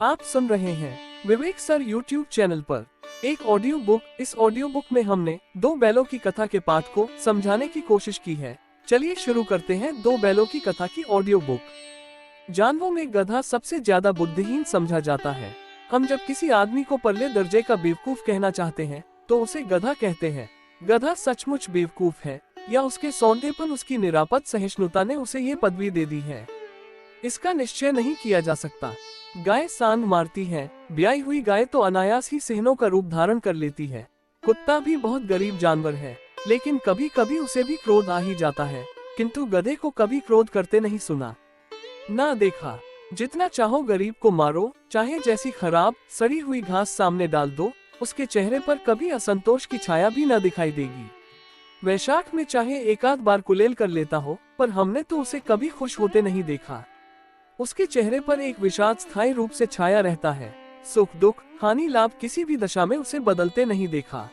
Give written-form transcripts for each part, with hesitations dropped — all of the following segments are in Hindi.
आप सुन रहे हैं विवेक सर यूट्यूब चैनल पर एक ऑडियो बुक। इस ऑडियो बुक में हमने दो बैलों की कथा के पाठ को समझाने की कोशिश की है। चलिए शुरू करते हैं दो बैलों की कथा की ऑडियो बुक। जानवरों में गधा सबसे ज्यादा बुद्धिहीन समझा जाता है। हम जब किसी आदमी को परले दर्जे का बेवकूफ कहना चाहते हैं तो उसे गधा कहते हैं। गधा सचमुच बेवकूफ है या उसके सौंधेपन, उसकी निरापद सहिष्णुता ने उसे ये पदवी दे दी है, इसका निश्चय नहीं किया जा सकता। गाय सांड मारती है, ब्याई हुई गाय तो अनायास ही सिंहों का रूप धारण कर लेती है। कुत्ता भी बहुत गरीब जानवर है, लेकिन कभी कभी उसे भी क्रोध आ ही जाता है, किंतु गधे को कभी क्रोध करते नहीं सुना ना देखा। जितना चाहो गरीब को मारो, चाहे जैसी खराब सड़ी हुई घास सामने डाल दो, उसके चेहरे पर कभी असंतोष की छाया भी न दिखाई देगी। वैशाख में चाहे एकाध बार कुलेल कर लेता हो, पर हमने तो उसे कभी खुश होते नहीं देखा। उसके चेहरे पर एक विषाद स्थायी रूप से छाया रहता है। सुख दुख हानि लाभ किसी भी दशा में उसे बदलते नहीं देखा।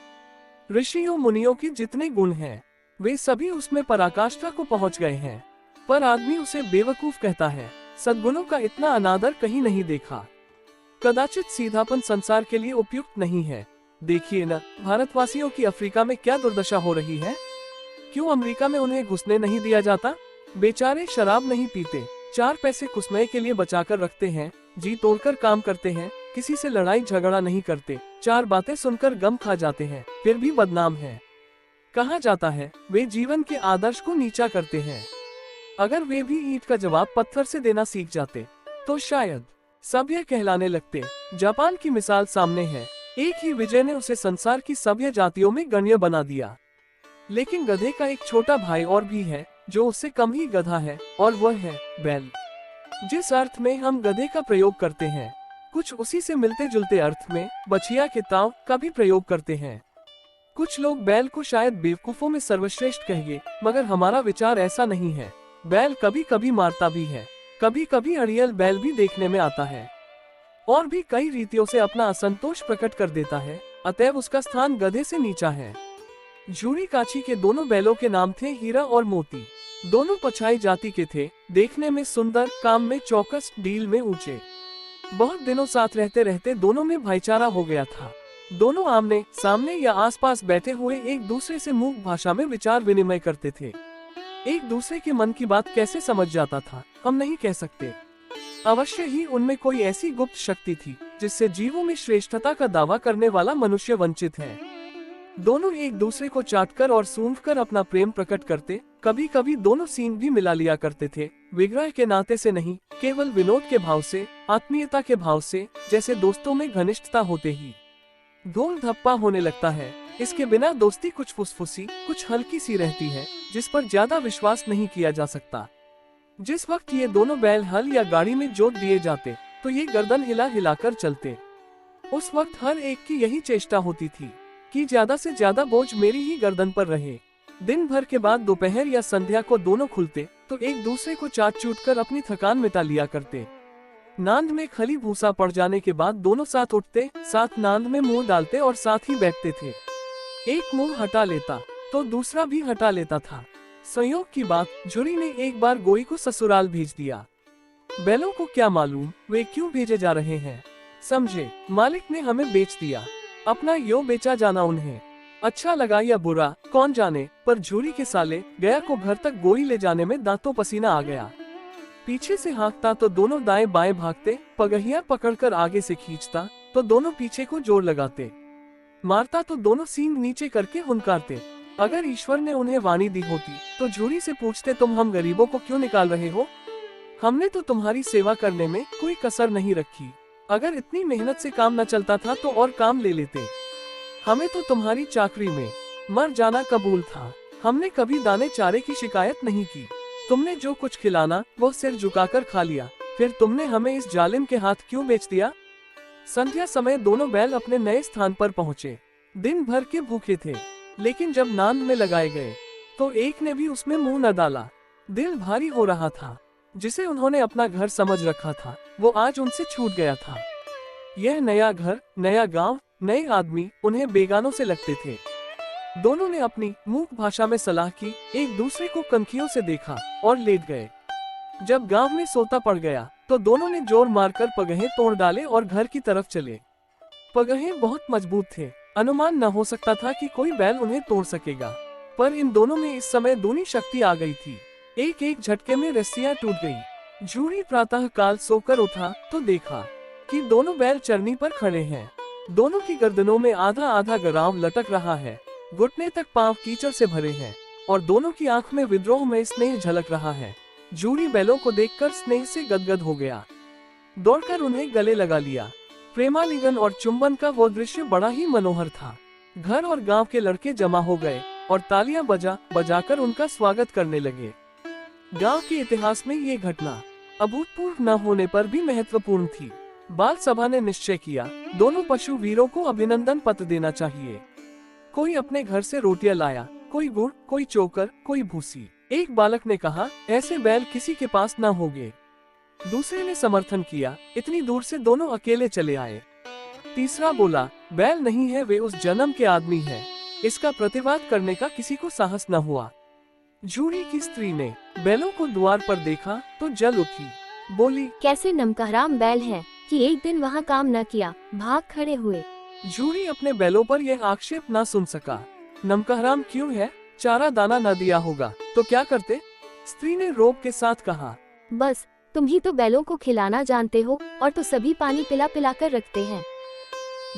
ऋषियों मुनियों के जितने गुण हैं, वे सभी उसमें पराकाष्ठा को पहुंच गए हैं, पर आदमी उसे बेवकूफ कहता है। सद्गुणों का इतना अनादर कहीं नहीं देखा। कदाचित सीधापन संसार के लिए उपयुक्त नहीं है। देखिए न, भारतवासियों की अफ्रीका में क्या दुर्दशा हो रही है। क्यों अमेरिका में उन्हें घुसने नहीं दिया जाता? बेचारे शराब नहीं पीते, 4 पैसे कुसमय के लिए बचाकर रखते हैं, जी तोड़कर काम करते हैं, किसी से लड़ाई झगड़ा नहीं करते, 4 बातें सुनकर गम खा जाते हैं, फिर भी बदनाम है। कहा जाता है वे जीवन के आदर्श को नीचा करते हैं। अगर वे भी ईंट का जवाब पत्थर से देना सीख जाते तो शायद सभ्य कहलाने लगते। जापान की मिसाल सामने है। एक ही विजय ने उसे संसार की सभ्य जातियों में गण्य बना दिया। लेकिन गधे का एक छोटा भाई और भी है जो उससे कम ही गधा है, और वह है बैल। जिस अर्थ में हम गधे का प्रयोग करते हैं, कुछ उसी से मिलते जुलते अर्थ में बछिया के ताव का भी प्रयोग करते हैं। कुछ लोग बैल को शायद बेवकूफों में सर्वश्रेष्ठ कहेंगे, मगर हमारा विचार ऐसा नहीं है। बैल कभी कभी मारता भी है, कभी कभी अड़ियल बैल भी देखने में आता है, और भी कई रीतियों से अपना असंतोष प्रकट कर देता है। अतएव उसका स्थान गधे से नीचा है। झूरी काछी के दोनों बैलों के नाम थे हीरा और मोती। दोनों पछाई जाति के थे, देखने में सुंदर, काम में चौकस, डील में ऊंचे। बहुत दिनों साथ रहते रहते दोनों में भाईचारा हो गया था। दोनों आमने सामने या आसपास बैठे हुए एक दूसरे से मूक भाषा में विचार विनिमय करते थे। एक दूसरे के मन की बात कैसे समझ जाता था, हम नहीं कह सकते। अवश्य ही उनमें कोई ऐसी गुप्त शक्ति थी जिससे जीवों में श्रेष्ठता का दावा करने वाला मनुष्य वंचित है। दोनों एक दूसरे को चाटकर और सूंघकर अपना प्रेम प्रकट करते। कभी कभी दोनों सींग भी मिला लिया करते थे, विग्रह के नाते से नहीं, केवल विनोद के भाव से, आत्मीयता के भाव से, जैसे दोस्तों में घनिष्ठता होते ही धूल धप्पा होने लगता है। इसके बिना दोस्ती कुछ फुसफुसी, कुछ हल्की सी रहती है, जिस पर ज्यादा विश्वास नहीं किया जा सकता। जिस वक्त ये दोनों बैल हल या गाड़ी में जोत दिए जाते तो ये गर्दन हिला हिलाकर चलते। उस वक्त हर एक की यही चेष्टा होती थी कि ज्यादा से ज्यादा बोझ मेरी ही गर्दन पर रहे। दिन भर के बाद दोपहर या संध्या को दोनों खुलते तो एक दूसरे को चाट चूट कर अपनी थकान मिटा लिया करते। नांद में खली भूसा पड़ जाने के बाद दोनों साथ उठते, साथ नांद में मुंह डालते और साथ ही बैठते थे। एक मुंह हटा लेता तो दूसरा भी हटा लेता था। संयोग की बात, झुरी ने एक बार गोई को ससुराल भेज दिया। बैलों को क्या मालूम वे क्यों भेजे जा रहे हैं। समझे, मालिक ने हमें बेच दिया। अपना यो बेचा जाना उन्हें अच्छा लगा या बुरा कौन जाने, पर झूरी के साले गया को घर तक गोई ले जाने में दांतों पसीना आ गया। पीछे से हाँकता तो दोनों दाएं बाएं भागते, पगहिया पकड़कर आगे से खींचता तो दोनों पीछे को जोर लगाते, मारता तो दोनों सींग नीचे करके हुनकारते। अगर ईश्वर ने उन्हें वाणी दी होती तो झूरी से पूछते, तुम हम गरीबों को क्यों निकाल रहे हो? हमने तो तुम्हारी सेवा करने में कोई कसर नहीं रखी। अगर इतनी मेहनत से काम न चलता था तो और काम ले लेते। हमें तो तुम्हारी चाकरी में मर जाना कबूल था। हमने कभी दाने चारे की शिकायत नहीं की। तुमने जो कुछ खिलाना वो सिर झुकाकर खा लिया, फिर तुमने हमें इस जालिम के हाथ क्यों बेच दिया? संध्या समय दोनों बैल अपने नए स्थान पर पहुँचे। दिन भर के भूखे थे, लेकिन जब नांद में लगाए गए तो एक ने भी उसमें मुंह न डाला। दिल भारी हो रहा था। जिसे उन्होंने अपना घर समझ रखा था वो आज उनसे छूट गया था। यह नया घर, नया गांव, नए आदमी उन्हें बेगानों से लगते थे। दोनों ने अपनी मूक भाषा में सलाह की, एक दूसरे को कनखियों से देखा और लेट गए। जब गांव में सोता पड़ गया तो दोनों ने जोर मारकर पगहे तोड़ डाले और घर की तरफ चले। पगहे बहुत मजबूत थे, अनुमान न हो सकता था कि कोई बैल उन्हें तोड़ सकेगा, पर इन दोनों में इस समय दूनी शक्ति आ गई थी। एक एक झटके में रस्सियां टूट गई। जूरी प्रातः काल सोकर उठा तो देखा कि दोनों बैल चरनी पर खड़े हैं। दोनों की गर्दनों में आधा आधा गराव लटक रहा है, घुटने तक पांव कीचड़ से भरे हैं और दोनों की आंख में विद्रोह में स्नेह झलक रहा है। जूरी बैलों को देखकर स्नेह से गदगद हो गया, दौड़कर उन्हें गले लगा लिया। प्रेमालिंगन और चुंबन का वो दृश्य बड़ा ही मनोहर था। घर और गांव के लड़के जमा हो गए और तालियां बजाकर उनका स्वागत करने लगे। गांव के इतिहास में ये घटना अभूतपूर्व न होने पर भी महत्वपूर्ण थी। बाल सभा ने निश्चय किया, दोनों पशु वीरों को अभिनंदन पत्र देना चाहिए। कोई अपने घर से रोटियां लाया, कोई गुड़, कोई चोकर, कोई भूसी। एक बालक ने कहा, ऐसे बैल किसी के पास न होंगे। दूसरे ने समर्थन किया, इतनी दूर से दोनों अकेले चले आए। तीसरा बोला, बैल नहीं है, वे उस जन्म के आदमी हैं। इसका प्रतिवाद करने का किसी को साहस न हुआ। जूरी की स्त्री ने बैलों को द्वार पर देखा तो जल उठी, बोली, कैसे नमकहराम बैल हैं कि एक दिन वहाँ काम न किया, भाग खड़े हुए। जूरी अपने बैलों पर यह आक्षेप न सुन सका। नमकहराम क्यों है? चारा दाना न दिया होगा तो क्या करते? स्त्री ने रोब के साथ कहा, बस तुम ही तो बैलों को खिलाना जानते हो और तो सभी पानी पिला पिला कर रखते हैं।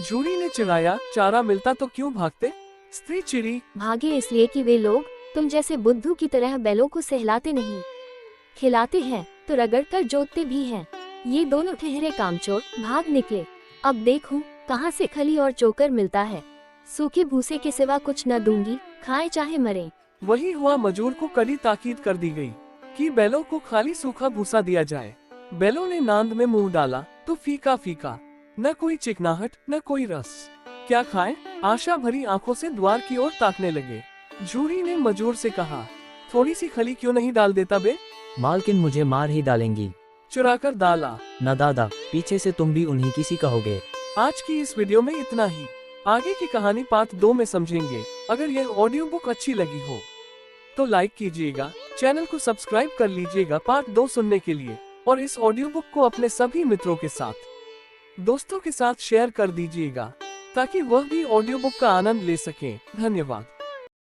जूरी ने चिढ़ाया, चारा मिलता तो क्यों भागते? स्त्री चिड़ी, भागे इसलिए कि वे लोग तुम जैसे बुद्धू की तरह बैलों को सहलाते नहीं, खिलाते हैं तो रगड़ कर जोतते भी हैं। ये दोनों ठहरे कामचोर भाग निकले। अब देखूं कहाँ से खली और चोकर मिलता है। सूखे भूसे के सिवा कुछ न दूंगी, खाए चाहे मरे। वही हुआ। मजूर को कड़ी ताकीद कर दी गई कि बैलों को खाली सूखा भूसा दिया जाए। बैलों ने नांद में मुंह डाला तो फीका फीका, न कोई चिकनाहट न कोई रस। क्या खाएं? आशा भरी आंखों से द्वार की ओर ताकने लगे। जूरी ने मजूर से कहा, थोड़ी सी खली क्यों नहीं डाल देता बे? मालकिन मुझे मार ही डालेंगी। चुराकर डाला। न दादा, पीछे से तुम भी उन्हीं की सी कहोगे। आज की इस वीडियो में इतना ही। आगे की कहानी पार्ट 2 में समझेंगे। अगर यह ऑडियो बुक अच्छी लगी हो तो लाइक कीजिएगा, चैनल को सब्सक्राइब कर लीजिएगा पार्ट 2 सुनने के लिए, और इस ऑडियो बुक को अपने सभी मित्रों के साथ, दोस्तों के साथ शेयर कर दीजिएगा ताकि वह भी ऑडियो बुक का आनंद ले सकें। धन्यवाद।